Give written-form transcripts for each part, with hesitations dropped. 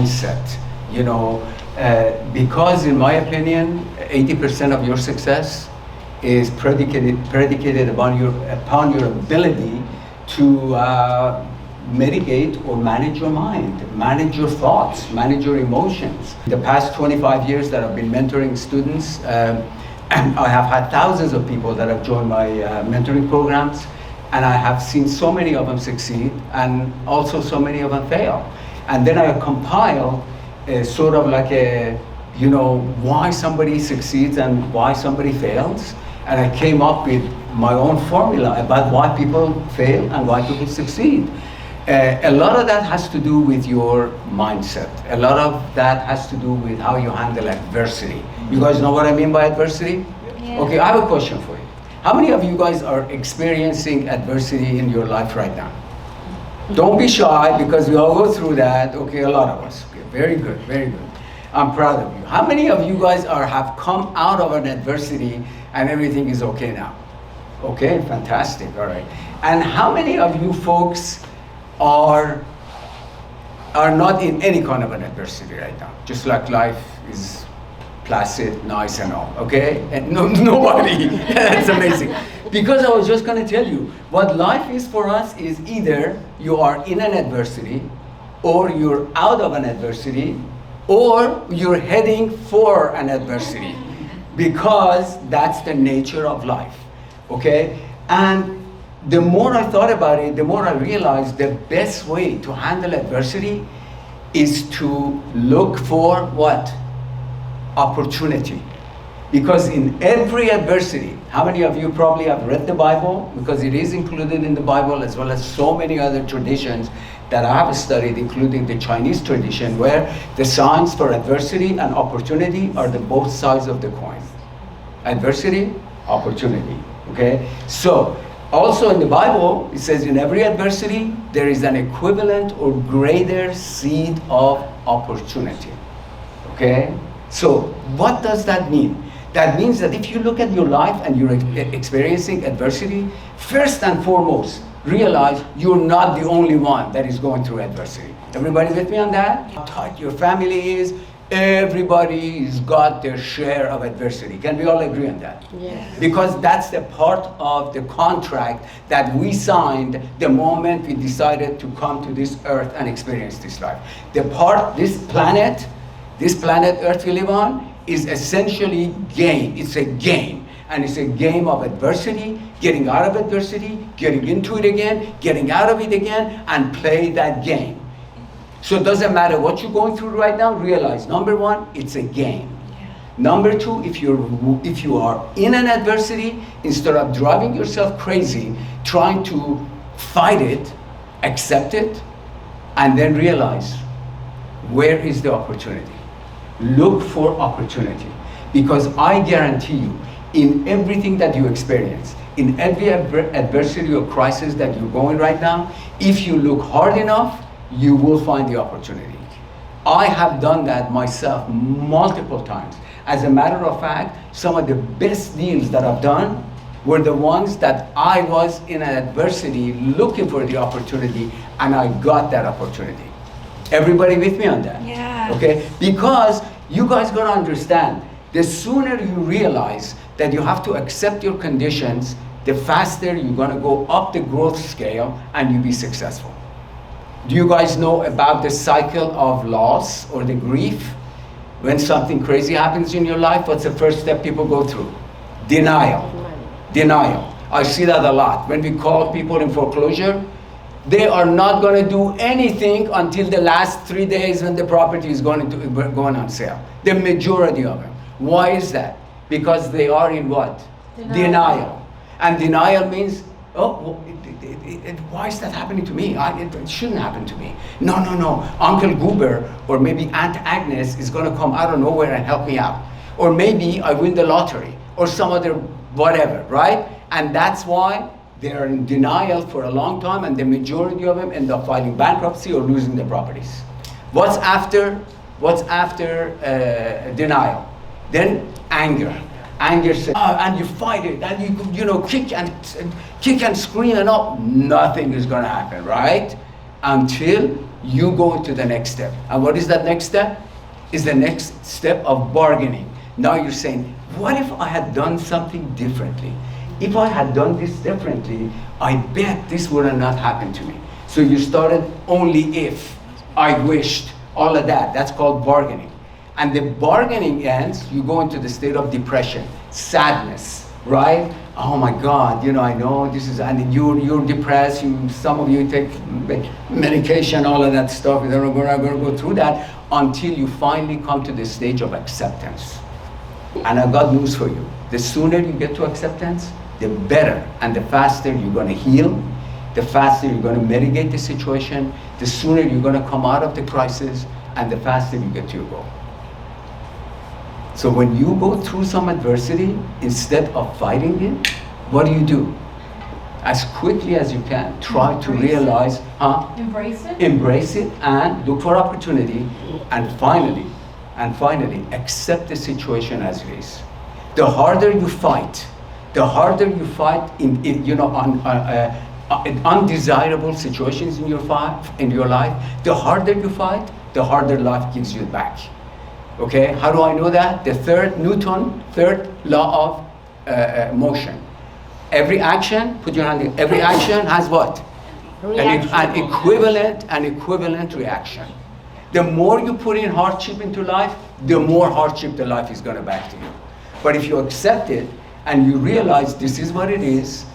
mindset, because in my opinion, 80% of your success is predicated upon your ability to mitigate or manage your mind, manage your thoughts, manage your emotions. The past 25 years that I've been mentoring students, and I have had thousands of people that have joined my mentoring programs, and I have seen so many of them succeed and also so many of them fail. And then I compile sort of like why somebody succeeds and why somebody fails. And I came up with my own formula about why people fail and why people succeed. A lot of that has to do with your mindset. A lot of that has to do with how you handle adversity. You guys know what I mean by adversity? Yeah. Okay, I have a question for you. How many of you guys are experiencing adversity in your life right now? Don't be shy, because we all go through that. Okay, a lot of us. Okay, very good, very good. I'm proud of you. How many of you guys have come out of an adversity and everything is okay now? Okay, fantastic, all right. And how many of you folks are not in any kind of an adversity right now? Just like life is placid, nice and all, okay? And nobody, that's amazing. Because I was just gonna tell you, what life is for us is either you are in an adversity, or you're out of an adversity, or you're heading for an adversity. Because that's the nature of life, okay? And the more I thought about it, the more I realized the best way to handle adversity is to look for what? Opportunity. Because in every adversity, how many of you probably have read the Bible? Because it is included in the Bible, as well as so many other traditions that I have studied, including the Chinese tradition, where the signs for adversity and opportunity are the both sides of the coin. Adversity, opportunity, okay? So, also in the Bible, it says in every adversity, there is an equivalent or greater seed of opportunity, okay? So, what does that mean? That means that if you look at your life and you're experiencing adversity, first and foremost, realize you're not the only one that is going through adversity. Everybody with me on that? How tight your family is, everybody's got their share of adversity. Can we all agree on that? Yes. Because that's the part of the contract that we signed the moment we decided to come to this earth and experience this life. This planet Earth we live on, is essentially game. It's a game. And it's a game of adversity, getting out of adversity, getting into it again, getting out of it again, and play that game. So it doesn't matter what you're going through right now, realize, number one, it's a game. Yeah. Number two, if you are in an adversity, instead of driving yourself crazy, trying to fight it, accept it, and then realize, where is the opportunity? Look for opportunity. Because I guarantee you, in everything that you experience, in every adversity or crisis that you're going right now, if you look hard enough, you will find the opportunity. I have done that myself multiple times. As a matter of fact, some of the best deals that I've done were the ones that I was in an adversity looking for the opportunity, and I got that opportunity. Everybody with me on that? Yeah. Okay? Because you guys gotta understand, the sooner you realize that you have to accept your conditions, the faster you're gonna go up the growth scale and you'll be successful. Do you guys know about the cycle of loss or the grief? When something crazy happens in your life, what's the first step people go through? Denial. Denial. I see that a lot. When we call people in foreclosure, they are not going to do anything until the last 3 days when the property is going on sale. The majority of them. Why is that? Because they are in what? Denial. And denial means, oh, why is that happening to me? It shouldn't happen to me. No. Uncle Goober or maybe Aunt Agnes is going to come out of nowhere and help me out. Or maybe I win the lottery or some other whatever, right? And that's why they are in denial for a long time, and the majority of them end up filing bankruptcy or losing their properties. What's after denial? Then anger. Anger says, and you fight it, and you kick and scream and all. Nothing is going to happen, right? until you go into the next step. And what is that next step? Is the next step of bargaining. Now you're saying, what if I had done something differently? If I had done this differently, I bet this would have not happened to me. So you started only if, I wished, all of that. That's called bargaining. And the bargaining ends, you go into the state of depression, sadness, right? Oh my God, I know this is, and you're depressed, some of you take medication, all of that stuff. We're not going to go through that until you finally come to the stage of acceptance. And I've got news for you. The sooner you get to acceptance, the better and the faster you're going to heal, the faster you're going to mitigate the situation, the sooner you're going to come out of the crisis, and the faster you get to your goal. So when you go through some adversity, instead of fighting it, what do? As quickly as you can, try to realize, embrace it and look for opportunity, and finally, accept the situation as it is. The harder you fight in undesirable situations in your life, the harder you fight, the harder life gives you back. Okay, how do I know that? The third law of motion. Every action, put your hand in, every action has what? An equivalent reaction. The more you put in hardship into life, the more hardship the life is going to back to you. But if you accept it and you realize this is what it is,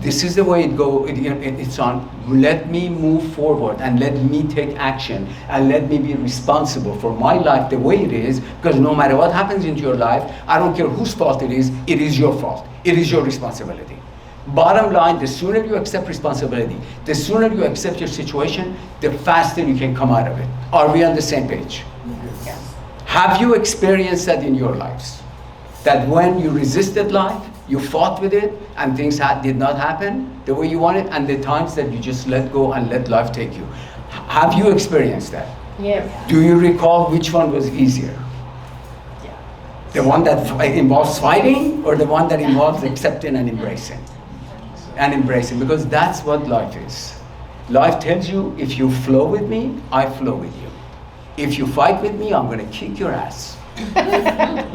this is the way it's on, let me move forward and let me take action and let me be responsible for my life the way it is, because no matter what happens into your life, I don't care whose fault it is your fault. It is your responsibility. Bottom line, the sooner you accept responsibility, the sooner you accept your situation, the faster you can come out of it. Are we on the same page? Yes. Have you experienced that in your lives? That when you resisted life, you fought with it, and things did not happen the way you wanted, and the times that you just let go and let life take you. Have you experienced that? Yes. Do you recall which one was easier? Yeah. The one that involves fighting, or the one that involves accepting and embracing? Because that's what life is. Life tells you, if you flow with me, I flow with you. If you fight with me, I'm going to kick your ass.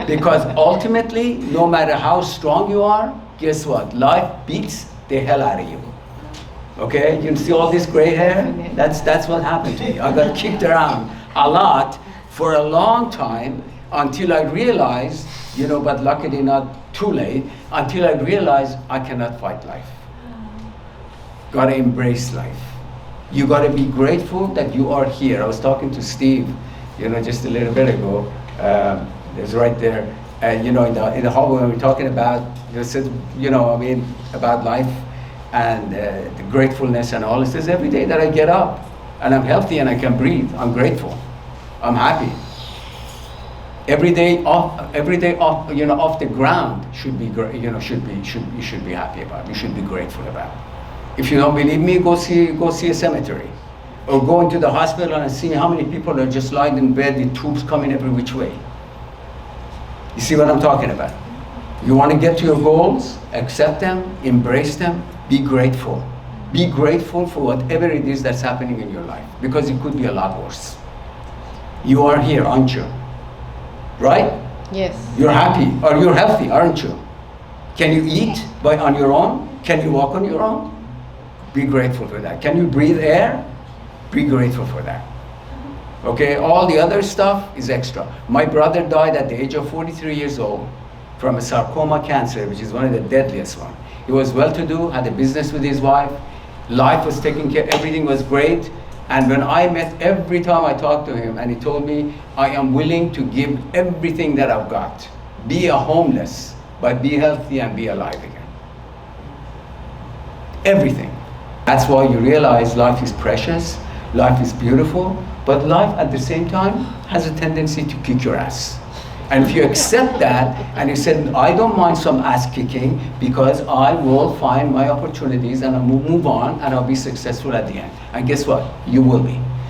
Because ultimately, no matter how strong you are, guess what? Life beats the hell out of you. Okay? You can see all this gray hair? That's what happened to me. I got kicked around a lot for a long time until I realized, but luckily not too late, until I realized I cannot fight life. Gotta embrace life. You gotta be grateful that you are here. I was talking to Steve, just a little bit ago. It's right there. In the hallway when we were talking about, about life and the gratefulness and all. It says every day that I get up and I'm healthy and I can breathe, I'm grateful. I'm happy. Every day off the ground should be you should be happy about. You should be grateful about. If you don't believe me, go see a cemetery, or go into the hospital and see how many people are just lying in bed with tubes coming every which way. You see what I'm talking about? You want to get to your goals, accept them, embrace them, be grateful. Be grateful for whatever it is that's happening in your life, because it could be a lot worse. You are here, aren't you? Right? Yes. You're happy, or you're healthy, aren't you? Can you eat on your own? Can you walk on your own? Be grateful for that. Can you breathe air? Be grateful for that. Okay, all the other stuff is extra. My brother died at the age of 43 years old from a sarcoma cancer, which is one of the deadliest ones. He was well-to-do, had a business with his wife. Life was taken care, everything was great. And when I met, every time I talked to him, and he told me, I am willing to give everything that I've got. Be a homeless, but be healthy and be alive again. Everything. That's why you realize life is precious, life is beautiful, but life at the same time has a tendency to kick your ass. And if you accept that, and you said, I don't mind some ass kicking, because I will find my opportunities and I'll move on and I'll be successful at the end. And guess what? You will be.